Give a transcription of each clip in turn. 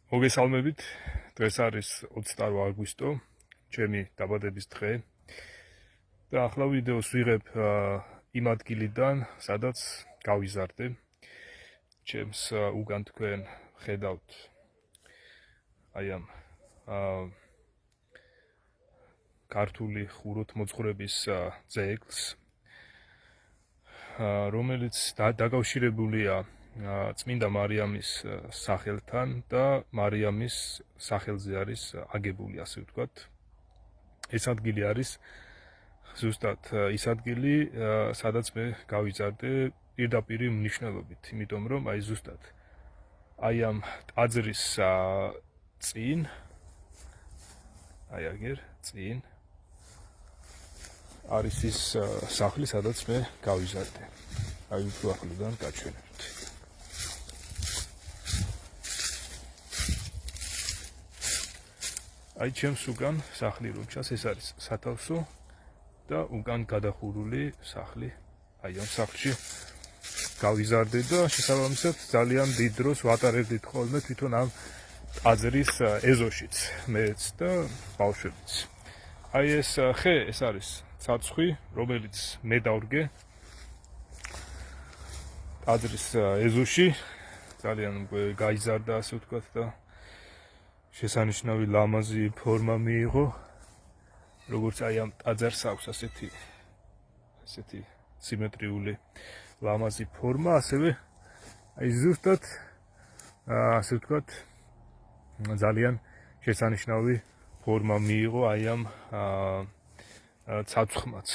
მოგესალმებით. დღეს არის 28 აგვისტო, ჩემი დაბადების დღე. და ახლა ვიდეოს ვიღებ იმ ადგილიდან, სადაც გავიზარდე. ჩემს უგან თქვენ ხედავთ აი ამ ქართული ხუროთმოძღვრების ძეგლს, რომელიც დაკავშირებულია წმინდა მარიამის სახელთან და მარიამის სახელზე არის აგებული, ასე ვთქვათ. ეს ადგილი არის ზუსტად ის ადგილი, სადაც მე გავიზარდე პირდაპირი მნიშვნელობით, იმიტომ რომ აი ზუსტად აი ამ ტაძრის წინ, აი აგერ წინ არის ის სახლი, სადაც მე გავიზარდე. აი უფრო ახლიდან გაჩვენებთ. აი ჩემს უგან სახლი რომ ჩას, ეს არის სათავსო და უგან გადახურული სახლი. აი ამ სახლში გავიზარდე და შესაბამისად ძალიან დიდ დროს ვატარებდით ხოლმე თვითონ ამ ტაძრის ეზოშიც, მეც და ბავშვებიც. აი ეს ხე, ეს არის ცაცხვი, რომელიც მე დავრგე ტაძრის ეზოში, ძალიან გაიზარდა, ასე ვთქვათ და შესანიშნავი ლამაზი ფორმა მიიღო, როგორც აი ამ ტაძარს აქვს ასეთი სიმეტრიული ლამაზი ფორმა, ასევე აი ზუსტად ასე ვთქვათ ძალიან შესანიშნავი ფორმა მიიღო აი ამ ცაცხვმაც.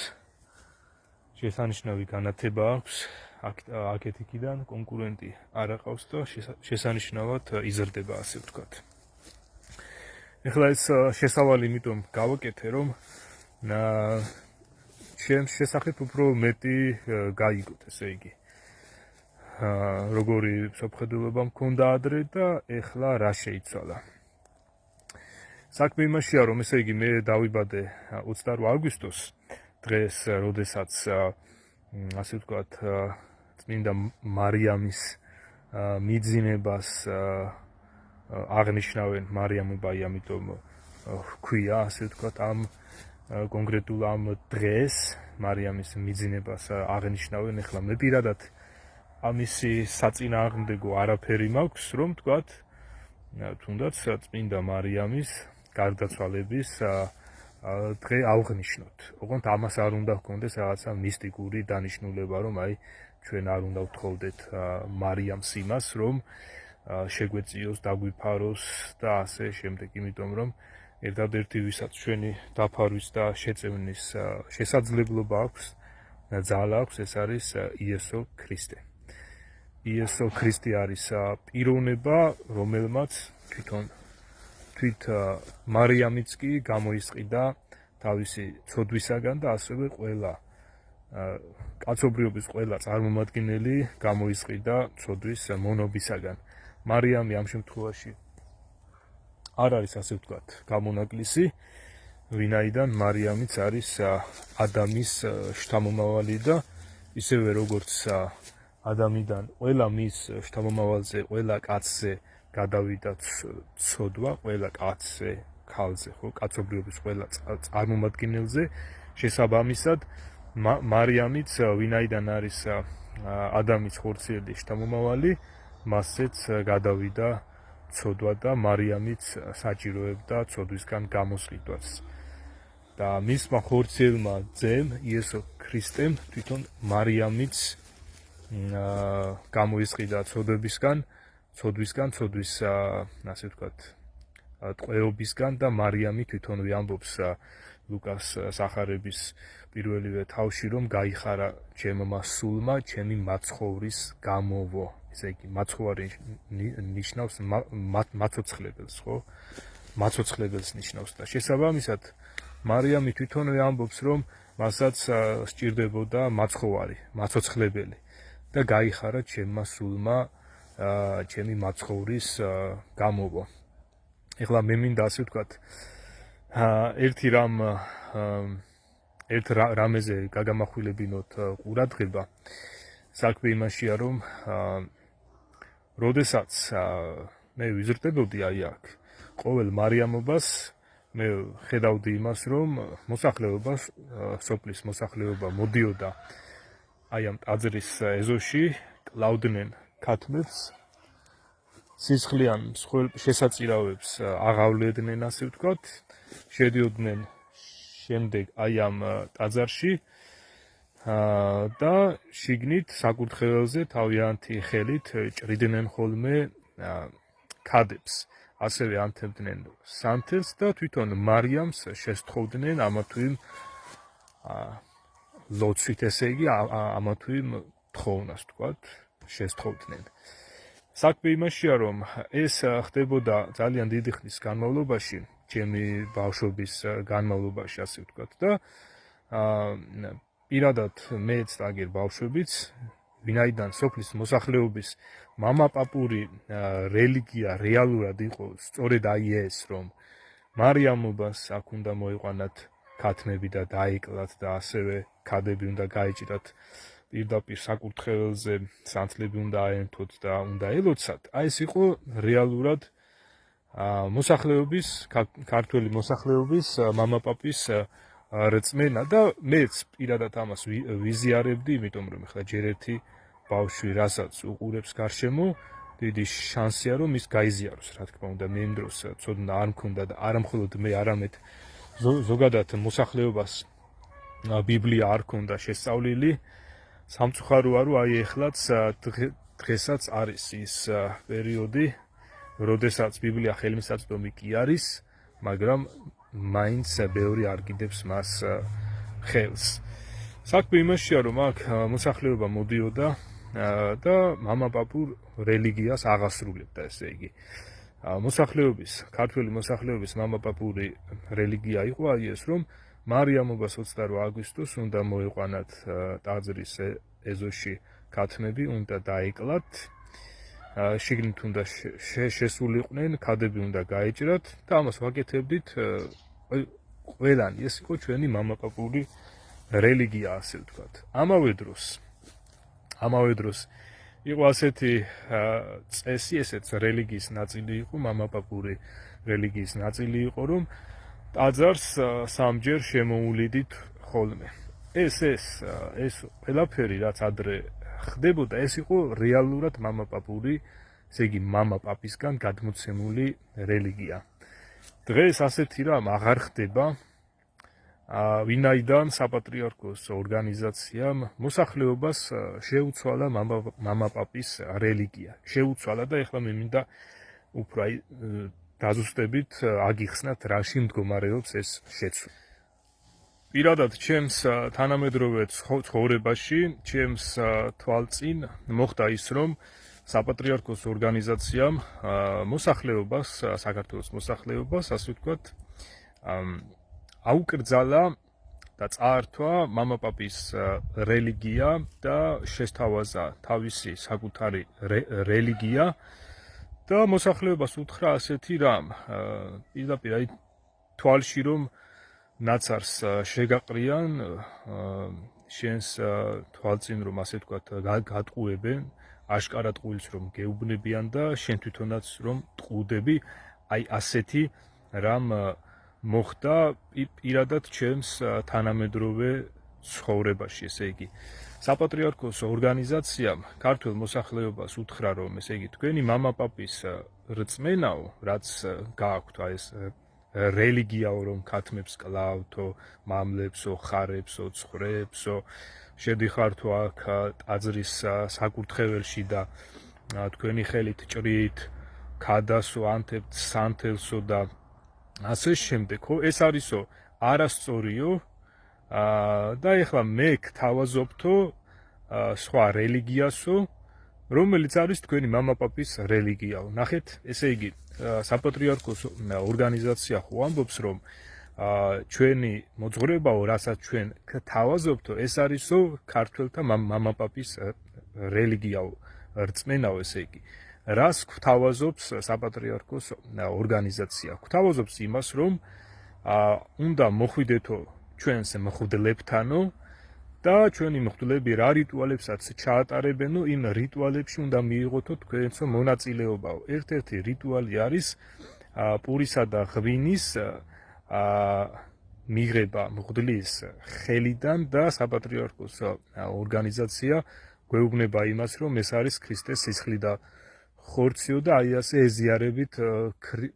შესანიშნავი განათება აქვს, აქეთ-იქიდან კონკურენტი არ აყავს და შესანიშნავად იზრდება, ასე ვთქვათ. ეხლა ეს შესავალი იმიტომ გავაკეთე, რომ ჩემს შესახებ უფრო მეტი გაიგოთ, ესე იგი. როგორი მსოფლმხედველობა მქონდა ადრე და ეხლა რა შეიცვალა. საქმე იმაშია, რომ ესე იგი მე დავიბადე 28 აგვისტოს დღეს, როდესაც ასე ვთქვათ წმინდა მარიამის მიძინებას აღნიშნავენ, მარიამობა, ამიტომ ჰქვია, ასე ვთქვათ, ამ კონკრეტულ ამ დღეს მარიამის მიძინებას აღნიშნავენ. ეხლა მე პირადად ამისი საწინააღმდეგო არაფერი მაქვს, რომ ვთქვათ, თუნდაც წმინდა მარიამის გარდაცვალების დღე ავღნიშნოთ. ოღონდ ამას არ უნდა ჰქონდეს რაღაცა მისტიკური დანიშნულება, რომ აი ჩვენ არ უნდა ვთხოვდეთ მარიამს იმას, რომ შეგვეციოს, დაგვიფაროს და ასე შემდეგ, იმიტომ რომ ერთადერთი ვისაც ჩვენი დაფარვის და შეწევნის შესაძლებლობა აქვს, ძალა აქვს, ეს არის იესო ქრისტე. იესო ქრისტე არის პიროვნება, რომელმაც თვით მარიამიც კი გამოისყიდა თავისი ცოდვისაგან და ასევე ყველა კაცობრიობის ყველა წარმომადგენელი გამოისყიდა ცოდვის მონობისაგან. მარიამი ამ შემთხვევაში არ არის, ასე ვთქვათ, გამონაკლისი, ვინაიდან მარიამიც არის ადამის შთამომავალი და ისევე როგორც ადამიდან ყველა მის შთამომავალზე, ყველა კაცზე გადავიდა ცოდვა, ყველა კაცზე, ქალზე, ხო, კაცობრიობის ყველა წარმომადგენელზე, შესაბამისად მარიამიც, ვინაიდან არის ადამის ხორციელი შთამომავალი, მასეც გადავიდა ცოდვა და მარიამიც საჭიროებდა ცოდვისგან გამოსყიდვას. და მისმა ხორციელმა ძემ, იესო ქრისტემ, თვითონ მარიამიც გამოისყიდა ცოდვის, ასე ვთქვათ, ტყვეობისგან და მარიამი თვითონვე ამბობს ლუკას სახარების პირველივე თავში, რომ გაიხარა ჩემმა სულმა, ჩემი მაცხოვრის გამოვო. ესე იგი, მაცხოვარი ნიშნავს მაცოცხლებელს, ხო? მაცოცხლებელს ნიშნავს და შესაბამისად მარიამი თვითონვე ამბობს, რომ მასაც სჭირდებოდა მაცხოვარი, მაცოცხლებელი და გაიხარა ჩემმა სულმა, ჩემი მაცხოვრის გამოვო. ეხლა მე მინდა, ასე ვთქვათ, ერთ რამეზე გაგამახვილებინოთ ყურადღება. საქმე იმაშია, რომ როდესაც მე ვიზრდებოდი აი აქ ყოველ მარიამობას მე ხედავდი იმას რომ მოსახლეობას სოფლის მოსახლეობა მოდიოდა აი ამ ტაძრის ეზოში კლავდნენ ქათმებს სისხლიან შესაწირავებს აღავლედნენ ასე ვთქვათ შედიოდნენ შემდეგ აი ამ ტაძარში და შიგნით საკურთხეველზე თავიანთი ხელით ჭრიდნენ ხოლმე ქადებს ასევე ანთებდნენ სანთელს და თვითონ მარიამს შესთხოვდნენ ამა თუ იმ ლოცვით ესე იგი ამა თუ იმ თხოვნას ვთქვათ შესთხოვდნენ საქმე იმაშია რომ ეს ხდებოდა ძალიან დიდი ხნის განმავლობაში ჩემი ბავშვობის განმავლობაში ასე ვთქვათ და პირადად მეც აგერ ბავშვებიც ვინაიდან სოფლის მოსახლეობის მამაპაპური რელიგია რეალურად იყო სწორედ აი ეს რომ მარიამობას აქ უნდა მოიყვანათ ქათმები და დაიკლათ და ასევე ქადები უნდა გაიჭირათ პირდაპირ საკურთხეველზე სანთლები უნდა აენთოთ და უნდა ელოცათ აი ეს იყო რეალურად მოსახლეობის ქართველი მოსახლეობის მამაპაპის რწმენა და მეც პირადად ამას ვიზიარებდი იმიტომ რომ ახლა ჯერ ერთი ბავშვი რასაც უყურებს გარშემო დიდი შანსია რომ ის გაიზიაროს რა თქმა უნდა მე იმ დროს ცოდნა არ მქონდა და არა მხოლოდ მე არამედ ზოგადად მოსახლეობას ბიბლია არ ქონდა შესწავლილი სამწუხაროა რომ აი ეხლაც დღესაც არის ის პერიოდი როდესაც ბიბლია ხელმისაწვდომი კი არის მაგრამ მაინც ბევრი არ გიდებს მას ხელს საქმე იმაშია რომ აქ მოსახლეობა მოდიოდა და მამაპაპურ რელიგიას აღასრულებდა ესე იგი მოსახლეობის ქართველი მოსახლეობის მამაპაპური რელიგია იყო აი ეს რომ მარიამობას 28 აგვისტოს უნდა მოიყვანათ ტაძრის ეზოში ქათმები უნდა დაიკლათ შიგნით უნდა შესულიყვნენ ქადები უნდა გაეჭრათ და ამას ვაკეთებდით ყველანი ეს იყო ჩვენი მამაპაპური რელიგია ასე ვთქვათ ამავე დროს იყო ასეთი წესი ესეც რელიგიის ნაწილი იყო მამაპაპური რელიგიის ნაწილი იყო რომ ტაძარს სამჯერ შემოულიდით ხოლმე ეს ყველაფერი რაც ადრე ხდებოდა ეს იყო რეალურად მამაპაპური ესე იგი მამაპაპისგან გადმოცემული რელიგია დღეს ასეთი რამ აღარ ხდება ვინაიდან საპატრიარქოს ორგანიზაციამ მოსახლეობას შეუცვალა მამაპაპის რელიგია შეუცვალა და ეხლა მე მინდა უფრო აი დაზუსტებით აგიხსნათ რაში მდგომარეობს ეს შეცვლა პირადად ჩემს თანამედროვე ცხოვრებაში ჩემს თვალწინ მოხდა ის რომ საპატრიარქოს ორგანიზაციამ მოსახლეობას საქართველოს მოსახლეობას ასე ვთქვათ აუკრძალა და წაართვა მამაპაპის რელიგია და შესთავაზა თავისი საკუთარი რელიგია და მოსახლეობას უთხრა ასეთი რამ პირდაპირ აი თვალში რომ ნაცარს შეგაყრიან შენს თვალწინ რომ ასე ვთქვათ გატყუებენ აშკარად ყვილს რომ გეუბნებიან და შენ თვითონაც რომ ტყუდები აი ასეთი რამ მოხდა პირადად ჩემს თანამედროვე ცხოვრებაში ესე იგი საპატრიარქოს ორგანიზაციამ ქართულ მოსახლეობას უთხრა რომ ესე იგი თქვენი მამაპაპის რწმენაო რაც გააქვთ ეს რელიგიაო რომ ქათმებს კლავთო მამლებსო ხარებსო ცხრებსო შედიხართო აქ ტაძრის საკურთხეველში და თქვენი ხელით ჭრით ქადასო ანთებთ სანთელსო და ასე შემდეგ ეს არისო არასწორიო და ეხლა მე გთავაზობთო სხვა რელიგიასო რომელიც არის თქვენი მამაპაპის რელიგიაო ნახეთ ესე იგი საპატრიარქოს ორგანიზაცია ხო ამბობს რომ ჩვენი მოძღვრებაო რასაც ჩვენ გთავაზობთო ეს არისო ქართველთა მამაპაპის რელიგიაო რწმენაო ესე იგი რას გვთავაზობს საპატრიარქოს ორგანიზაცია გვთავაზობს იმას რომ უნდა მოხვიდეთო ჩვენს მღვდლებთანო და ჩვენი მღვდლები რა რიტუალებსაც ჩაატარებენო, იმ რიტუალებში უნდა მიიღოთო თქვენცო მონაწილეობაო. ერთ-ერთი რიტუალი არის პურისა და ღვინის მიღება მღვდლის ხელიდან და საპატრიარქოს ორგანიზაცია გვეუბნება იმას, რომ ეს არის ქრისტეს სისხლი და ხორციო და აი ასე ეზიარებით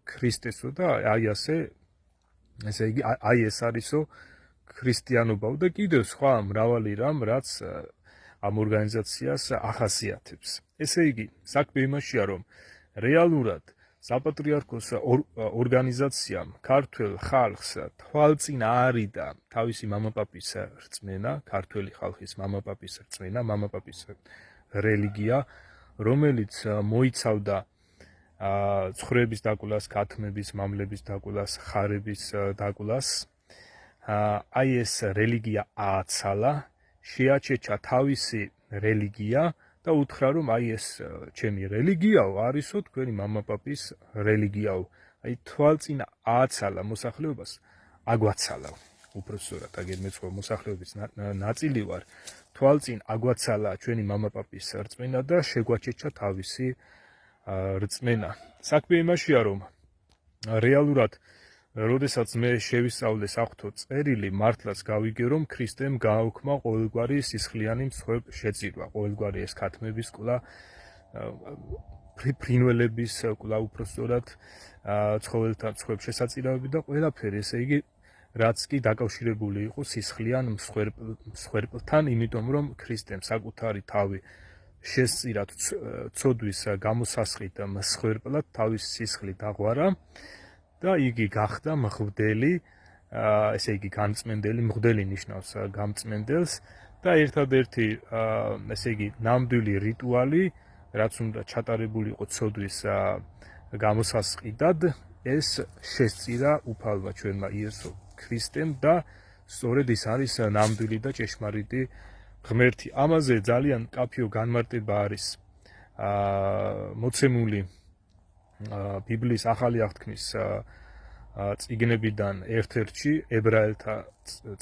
ქრისტესო და აი ასე ესე იგი აი ეს არისო ქრისტიანობაო და კიდევ სხვა მრავალი რამ, რაც ამ ორგანიზაციას ახასიათებს. ესე იგი, საქმე იმაშია, რომ რეალურად საპატრიარქოს ორგანიზაციამ ქართველ ხალხს თვალწინ არიდა თავისი მამაპაპის რწმენა, ქართველი ხალხის მამაპაპის რწმენა, მამაპაპის რელიგია, რომელიც მოიცავდა ცხოვრების დაკვლას, ქათმების, მამლების დაკვლას, ხარების დაკვლას. აი ეს რელიგია ააცალა, შეაჩეჩა თავისი რელიგია და უთხრა, რომ აი ეს ჩემი რელიგიაო, არისო თქვენი მამაპაპის რელიგიაო. აი თვალწინ ააცალა მოსახლეობას, აგვაცალა. უпроსტად, აგერ მეც ხო მოსახლეობის ნაწილი ვარ. თვალწინ აგვაცალა ჩვენი მამაპაპის რწმენა და შეგვაჩეჩა თავისი რწმენა. საქმე იმაშია, რომ რეალურად როდესაც მე შევისწავლე საღვთო წერილი, მართლაც გავიგე, რომ ქრისტემ გააუქმა ყოველგვარი სისხლიანი მსხვერპ შეწირვა, ყოველგვარი ეს ქათმების კვლავ ფრინველების კვლავ უпроსტად ცხოველთა მსხვერპ შესაწირავები და ყველაფერი, ესე იგი რაც კი დაკავშირებული იყო სისხლიან მსხვერპლთან, იმიტომ რომ ქრისტემ საკუთარი თავი შესწირა ცოდვის გამოსასყიდ მსხვერპლად, თავის სისხლი დაღვარა და იგი გახდა მღვდელი, ესე იგი გამწმენდელი, მღვდელი ნიშნავს გამწმენდელს და ერთადერთი ესე იგი ნამდვილი რიტუალი, რაც უნდა ჩატარებული იყო ცოდვის გამოსასყიდად, ეს შესწირა უფალმა ჩვენმა იესო ქრისტემ და სწორედ ის არის ნამდვილი და ჭეშმარიტი ღმერთი. ამაზე ძალიან მკაფიო განმარტება არის მოცემული ბიბლიის ახალი აღთქმის წიგნებიდან ერთ-ერთში, ებრაელთა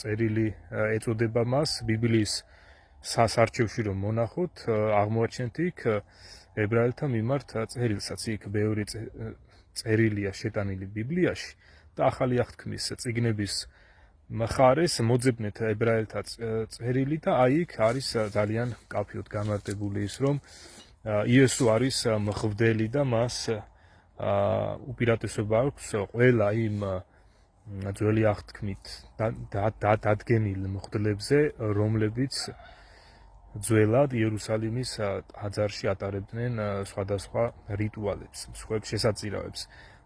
წერილი ეწოდება მას. ბიბლიის სასარჩევში რომ მონახოთ, აღმოაჩენთ იქ ებრაელთა მიმართ წერილსაც, იქ ბევრი წერილია შეტანილი ბიბლიაში და ახალი აღთქმის წიგნების მხარეს მოძებნეთ ებრაელთა წერილი და აი იქ არის ძალიან მკაფიოდ განმარტებული ის, რომ იესო არის მღვდელი და მას უპირატესობა აქვს ყველა იმ ძველი აღთქმით დადგენილ მღვდლებზე, რომლებიც ძველად იერუსალიმის ტაძარში ატარებდნენ სხვადასხვა რიტუალებს, მსხვერპ შესაწირავებს.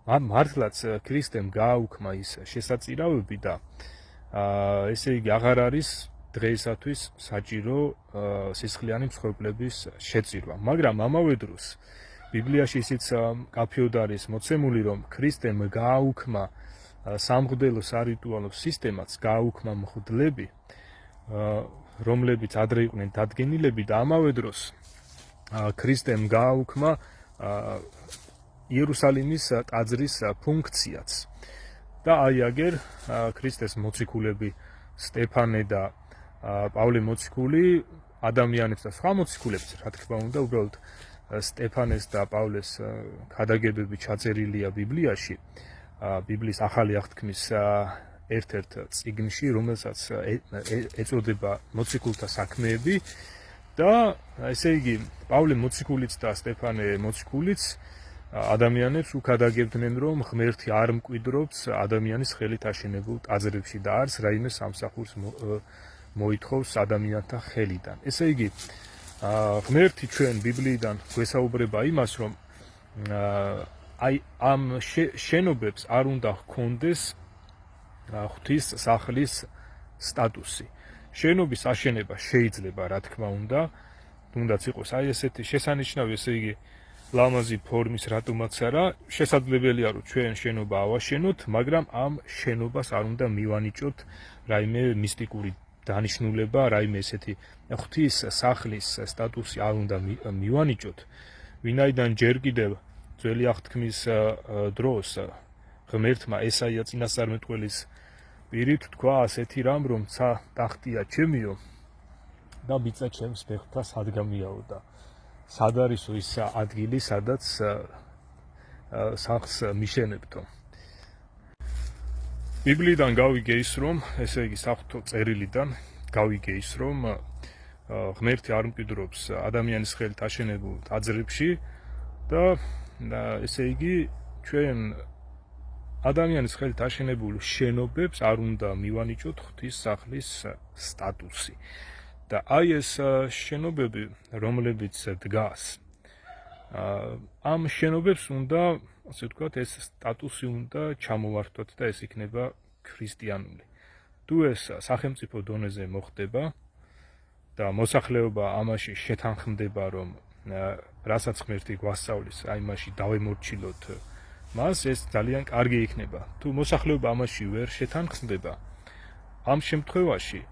მართლაც ქრისტემ გააუქმა ის შესაწირავები და ესე იგი აღარ არის დღეისათვის საჭირო სისხლიანი მსხვერპლების შეწირვა. მაგრამ ამავე დროს ბიბლიაში ისიც მკაფიოდ არის მოცემული, რომ ქრისტემ გააუქმა სამღვდელო სარიტუალო სისტემაც, გააუქმა მღვდლები, რომლებიც ადრე იყვნენ დადგენილები და ამავე დროს ქრისტემ გააუქმა იერუსალიმის ტაძრის ფუნქციაც. და აი აგერ ქრისტეს მოციქულები სტეფანე და პავლე მოციქული ადამიანებს და სხვა მოციქულებს, რა თქმა უნდა, უბრალოდ სტეფანეს და პავლეს ქადაგებები ჩაწერილია ბიბლიაში, ბიბლიის ახალი აღთქმის ერთ-ერთ წიგნში, რომელსაც ეწოდება მოციქულთა საქმეები და ესე იგი პავლე მოციქულიც და სტეფანე მოციქულიც ადამიანებს უქადაგებდნენ, რომ ღმერთი არ მკვიდრობს ადამიანის ხელით აშენებულ ტაძრებში და არც რაიმე სამსახურს მოითხოვს ადამიანთა ხელიდან. ესე იგი, ღმერთი ჩვენ ბიბლიიდან გვესაუბრება იმას, რომ აი ამ შენობებს არ უნდა ჰქონდეს ღვთის სახლის სტატუსი. შენობის აშენება შეიძლება, რა თქმა უნდა, თუნდაც იყოს აი ესეთი შესანიშნავი, ესე იგი ლამაზი ფორმის რატომაც არა, შესაძლებელია რომ ჩვენ შენობა ავაშენოთ, მაგრამ ამ შენობას არ უნდა მივანიჭოთ რაიმე მისტიკური დანიშნულება, რაიმე ესეთი ღვთის სახლის სტატუსი არ უნდა მივანიჭოთ, ვინაიდან ჯერ კიდევ ძველი აღთქმის დროს ღმერთმა ესაია წინასწარმეტყველის პირით თქვა ასეთი რამ, რომ ცა ტახტია ჩემიო, და მიწა ჩემს ფეხთა სად გამიაოდა. სად არისო ის ადგილი, სადაც სახლს მიშენებთო. ბიბლიიდან გავიგე ის, რომ ესე იგი საღვთო წერილიდან გავიგე ის, რომ ღმერთი არ მკვიდრობს ადამიანის ხელით აშენებულ ტაძრებში და ესე იგი ჩვენ ადამიანის ხელით აშენებულ შენობებს არ უნდა მივანიჭოთ ღვთის სახლის სტატუსი. და აი ეს შენობები, რომლებიც დგას, ამ შენობებს უნდა, ასე ვთქვათ, ეს სტატუსი უნდა ჩამოვართოთ და ეს იქნება ქრისტიანული. თუ ეს სახელმწიფო დონეზე მოხდება და მოსახლეობა ამაში შეთანხმდება, რომ რასაც ღმერთი გვასწავლის, აი მაშინ დავემორჩილოთ მას, ეს ძალიან კარგი იქნება. თუ მოსახლეობა ამაში ვერ შეთანხმდება, ამ შემთხვევაში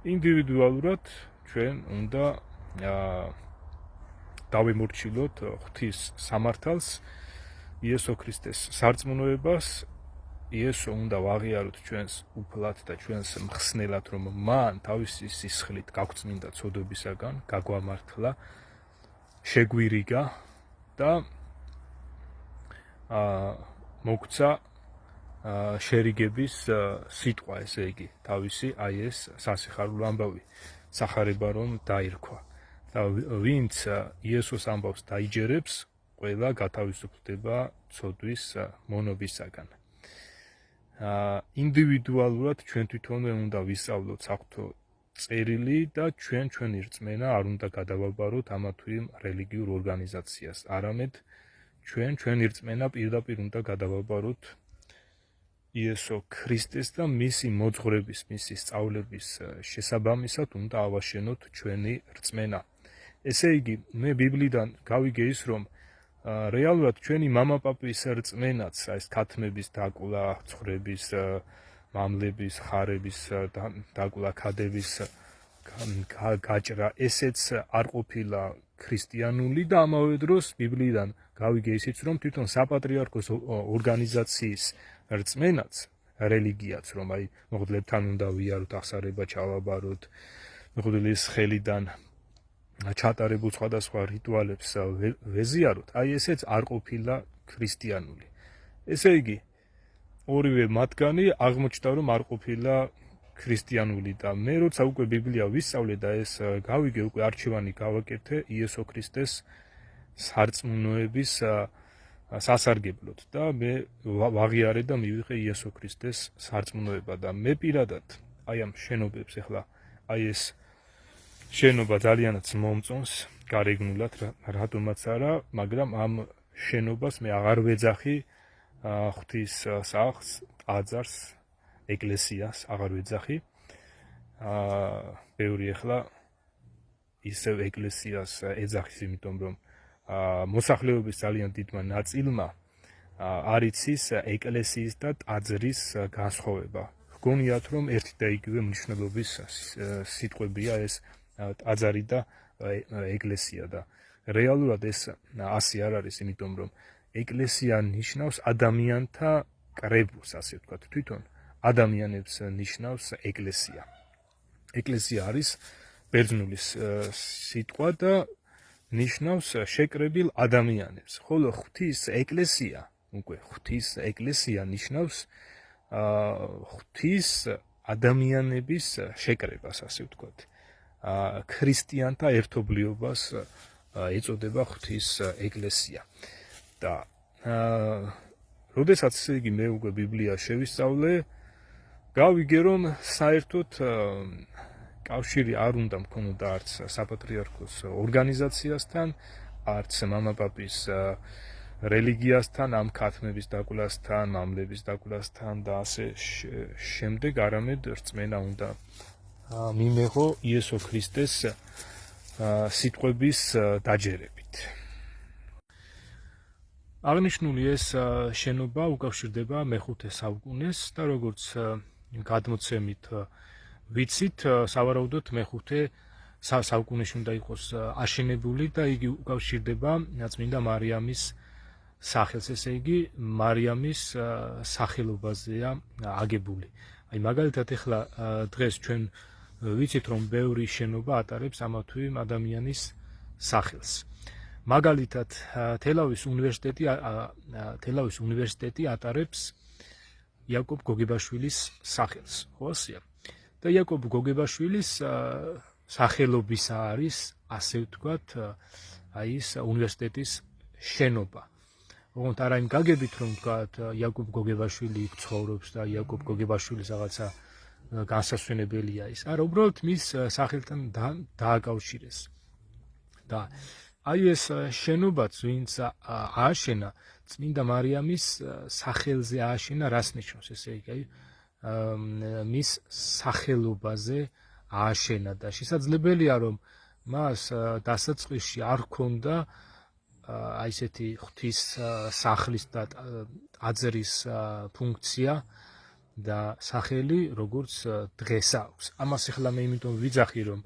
ინდივიდუალურად ჩვენ უნდა დავემორჩილოთ ღვთის სამართალს, იესო ქრისტეს სარწმუნოებას, იესო უნდა ვაღიაროთ ჩვენს უფლად და ჩვენს მხსნელად, რომ მან თავისი სისხლით გაგვწმინდა ცოდვებისაგან, გაგვამართლა, შეგვირიგა და მოგცა შერიგების სიტყვა, ესე იგი, თავისი აი ეს სასიხარულო ამბავი, სახარება რომ დაირქვა. და ვინც იესოს ამბავს დაიჯერებს, ყველა გათავისუფლდება ცოდვის მონობისაგან. ინდივიდუალურად ჩვენ თვითონვე უნდა ვისწავლოთ საღვთო წერილი და ჩვენი რწმენა არ უნდა გადავაბაროთ ამა თუ იმ რელიგიურ ორგანიზაციას, არამედ ჩვენი რწმენა პირდაპირ უნდა გადავაბაროთ იესო ქრისტეს და მისი მოძღვრების, მისი სწავლების შესაბამისად უნდა ავაშენოთ ჩვენი რწმენა. ესე იგი, მე ბიბლიდან გავიგე ის, რომ რეალურად ჩვენი მამაპაპის რწმენაც, ეს ქათმების დაკლა, ცხვრების, მამლების, ხარების დაკლა, ქადების გაჭრა, ესეც არ ყოფილა ქრისტიანული და ამავე დროს ბიბლიდან გავიგე ისიც, რომ თვითონ საპატრიარქოს ორგანიზაციის რწმენაც, რელიგიაც, რომ აი მღვდლებთან უნდა ვიაროთ, აღსარება ჩავაბაროთ, მღვდლის ხელიდან ჩატარებულ სხვადასხვა რიტუალებს ვეზიაროთ, აი ესეც არ ყოფილა ქრისტიანული. ესე იგი, ორივე მათგანი აღმოჩნდა, რომ არ ყოფილა ქრისტიანული და მე როცა უკვე ბიბლია ვისწავლე და ეს გავიგე, უკვე არჩევანი გავაკეთე იესო ქრისტეს სარწმუნოების სასარგებლოდ და მე ვაღიარე და მივიღე იესო ქრისტეს სარწმუნოება და მე პირადად აი ამ შენობებს ახლა აი ეს შენობა ძალიანაც მომწონს გარეგნულად, რატომაც არა, მაგრამ ამ შენობას მე აღარ ვეძახი ღვთის სახლს, ტაძარს, ეკლესიას აღარ ვეძახი. ბევრი ახლა ისევ ეკლესიას ეძახის, იმიტომ რომ მოსახლეობის ძალიან დიდმა ნაწილმა არ იცის ეკლესიის და ტაძრის განსხვავება. ჰგონიათ, რომ ერთი და იგივე მნიშვნელობის სიტყვებია ეს ტაძარი და ეკლესია და რეალურად ეს ასე არ არის, იმიტომ რომ ეკლესია ნიშნავს ადამიანთა კრებულს, ასე ვთქვათ, თვითონ ადამიანებს ნიშნავს ეკლესია. ეკლესია არის ბერძნული სიტყვა და ნიშნავს შეკრებილ ადამიანებს, ხოლო ღვთის ეკლესია ნიშნავს ღვთის ადამიანების შეკრებას, ასე ვთქვათ. ქრისტიანთა ერთობლიობას ეწოდება ღვთის ეკლესია. და როდესაც ესე იგი მე უკვე ბიბლია შევისწავლე, გავიგე, რომ საერთოდ კავშირი არ უნდა მქონოდა არც საპატრიარქოს ორგანიზაციასთან, არც მამაპაპის რელიგიასთან, ამ ქათმების დაკვლასთან, მამლების დაკვლასთან და ასე შემდეგ, არამედ რწმენა უნდა მიმეღო იესო ქრისტეს სიტყვების დაჯერებით. აღნიშნული ეს შენობა უკავშირდება მეხუთე საუკუნეს და როგორც გადმოცემით ვიცით, სავარაუდოდ მეხუთე საუკუნეში უნდა იყოს აშენებული და იგი უკავშირდება წმინდა მარიამის სახელს, ესე იგი მარიამის სახელობაზეა აგებული. აი მაგალითად ახლა დღეს ჩვენ ვიცით რომ ბევრი შენობა ატარებს ამა თუ იმ ადამიანის სახელს. მაგალითად თელავის უნივერსიტეტი ატარებს იაკობ გოგებაშვილის სახელს, ხო ასეა? და იაკობ გოგებაშვილის სახელობისა არის, ასე ვთქვათ, აი ეს უნივერსიტეტის შენობა. ოღონდ არა იმ გაგებით რომ ვთქვათ იაკობ გოგებაშვილი იქ ცხოვრობს და იაკობ გოგებაშვილის რაღაცა განსასვენებელია ის. არა, უბრალოდ მის სახელთან დააკავშირეს. და აი ეს შენობაც ვინც ააშენა წმინდა მარიამის სახელზე ააშენა, რას ნიშნავს ესე იგი? მის სახელობაზე ააშენა და შესაძლებელია რომ მას დასაწყისში არ ჰქონდა აი ესეთი ღვთის სახლის და ტაძრის ფუნქცია და სახელი როგორც დღეს აქვს. ამას ახლა მე იმიტომ ვიძახი რომ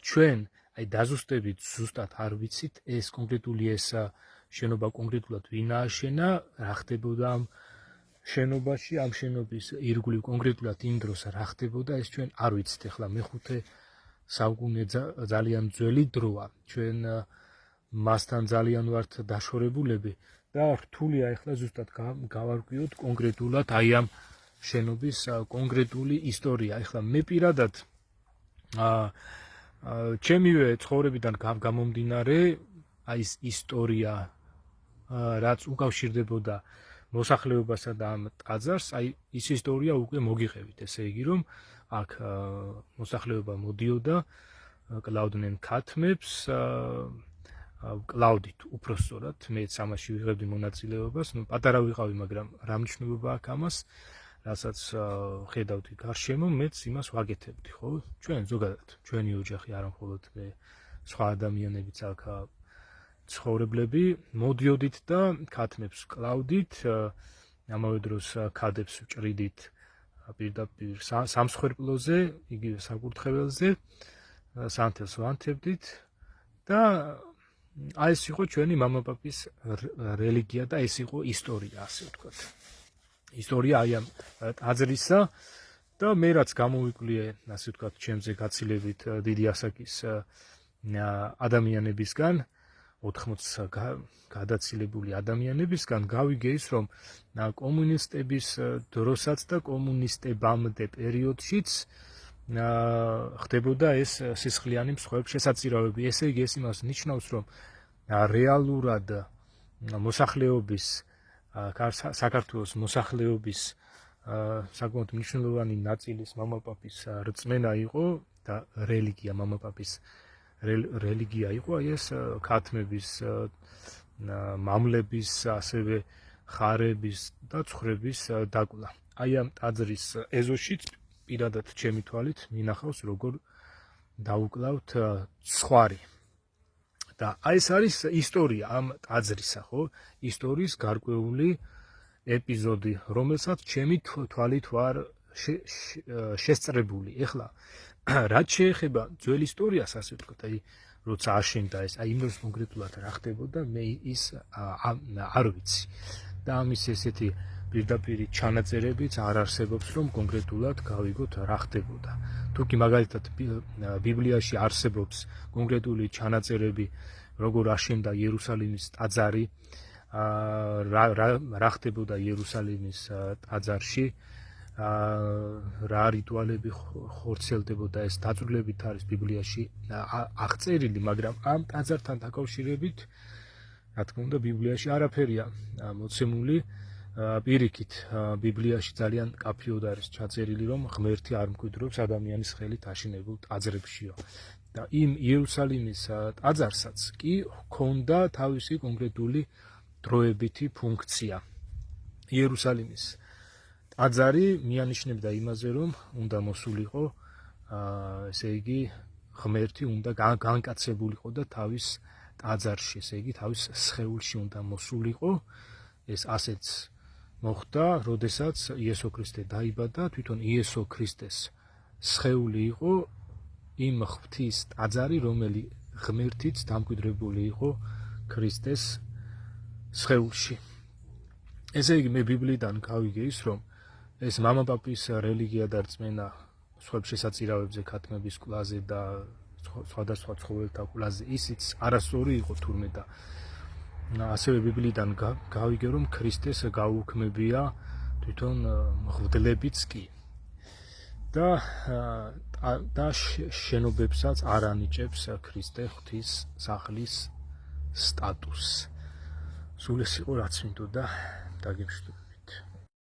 ჩვენ აი დაზუსტებით ზუსტად არ ვიცით ეს კონკრეტული ეს შენობა კონკრეტულად ვინ ააშენა, რა ხდებოდა ამ შენობაში, ამ შენობის ირგვლივ კონკრეტულად იმ დროს რა ხდებოდა, ეს ჩვენ არ ვიცით. ახლა მეხუთე საუკუნე ძალიან ძველი დროა. ჩვენ მასთან ძალიან ვართ დაშორებულები და რთულია ახლა ზუსტად გავარკვიოთ კონკრეტულად აი ამ შენობის კონკრეტული ისტორია. ახლა მე პირადად ჩემივე ცხოვრებიდან გამომდინარე აი ეს ისტორია რაც უკავშირდებოდა მოსახლეობასა და ამ ტაძარს, აი ის ისტორია უკვე მოგიღებით, ესე იგი რომ აქ მოსახლეობა მოდიოდა, კლავდნენ ქათმებს, კლავდით უпроსწორად, მეც ამაში ვიღებდი მონაწილეობას, პატარა ვიყავი, მაგრამ რა მნიშვნელობა აქვს ამას, რასაც ხედავდი გარშემო, მეც იმას ვაკეთებდი, ხო? ჩვენ ზოგადად, ჩვენი ოჯახი, არა მხოლოდ მე, სხვა ადამიანებიც აქ ცხოვრებლები მოდიოდით და ქათმებს კლავდით, ამავე დროს ქადებს ვჭრიდით პირდაპირ სამსხვერპლოზე, იგივე საკურთხეველზე, სანთელს ვანთებდით და აი ეს იყო ჩვენი მამაპაპის რელიგია და ეს იყო ისტორია, ასე ვთქვათ. ისტორია აი ამ ტაძრისა და მე რაც გამოვიკვლიე, ასე ვთქვათ, ჩემზე გაცილებით დიდი ასაკის ადამიანებისგან, 80 გადაცილებული ადამიანებისგან გავიგე ის, რომ კომუნისტების დროსაც და კომუნისტებამდე პერიოდშიც ხდებოდა ეს სისხლიანი მსხვერპლ შესაწირავები. ესე იგი ეს იმას ნიშნავს, რომ რეალურად მოსახლეობის საქართველოს მოსახლეობის საკმაოდ მნიშვნელოვანი ნაწილის მამაპაპის რწმენა იყო და რელიგია მამაპაპის რელიგია იყო აი ეს ქათმების, მამლების, ასევე ხარების და ცხრების დაკლა. აი ამ ტაძრის ეზოშიც პირადად ჩემი თვალით მინახავს როგორ დაუკლავთ ცხვარი. და აი ეს არის ისტორია ამ ტაძრისა, ხო? ისტორიის გარკვეული ეპიზოდი, რომელსაც ჩემი თვალით ვარ შესწრებული. ეხლა რაც შეეხება ძველ ისტორიას, ასე ვთქვათ, აი როცა აშენდა ეს, აი იმ დროს კონკრეტულად რა ხდებოდა, მე ის არ ვიცი. და ამის ესეთი პირდაპირი ჩანაწერებიც არ არსებობს, რომ კონკრეტულად გავიგოთ რა ხდებოდა. თუ კი მაგალითად ბიბლიაში არსებობს კონკრეტული ჩანაწერები, როგორ აშენდა იერუსალიმის ტაძარი, რა ხდებოდა იერუსალიმის ტაძარში, რა რიტუალები ხორციელდებოდა, ეს დაწვრილებით არის ბიბლიაში აღწერილი, მაგრამ ამ ტაძართან დაკავშირებით, რა თქმა უნდა, ბიბლიაში არაფერია მოცემული. პირიქით, ბიბლიაში ძალიან კაფიოდ არის ჩაწერილი, რომ ღმერთი არ მკვიდრობს ადამიანის ხელით აშენებულ ტაძრებშიო. და იმ იერუსალიმის ტაძარსაც კი ჰქონდა თავისი კონკრეტული დროებითი ფუნქცია. იერუსალიმის ტაძარი მიანიშნებდა იმაზე, რომ უნდა მოსულიყო, ესე იგი, ღმერთი უნდა განკაცებულიყო და თავის ტაძარში, ესე იგი, თავის სხეულში უნდა მოსულიყო. ეს ასეც მოხდა, როდესაც იესო ქრისტე დაიბადა, თვითონ იესო ქრისტეს სხეული იყო იმ ღვთის ტაძარი, რომელი ღმერთიც დამკვიდრებული იყო ქრისტეს სხეულში. ესე იგი, მე ბიბლიიდან გავიგე ის, რომ ეს მამაპაპის რელიგია და რწმენა სხვებს შესაწირავებზე ქათმების კლაზე და სხვადასხვა ცხოველთა კლაზე ისიც არასწორი იყო თურმე და ასევე ბიბლიიდან გავიგე რომ ქრისტეს გაუქმებია თვითონ მღვდლებიც კი და შენობებსაც არ ანიჭებს ქრისტე ღვთის სახლის სტატუსს. სულ ეს იყო რაც მინდოდა დაგემშვიდობათ.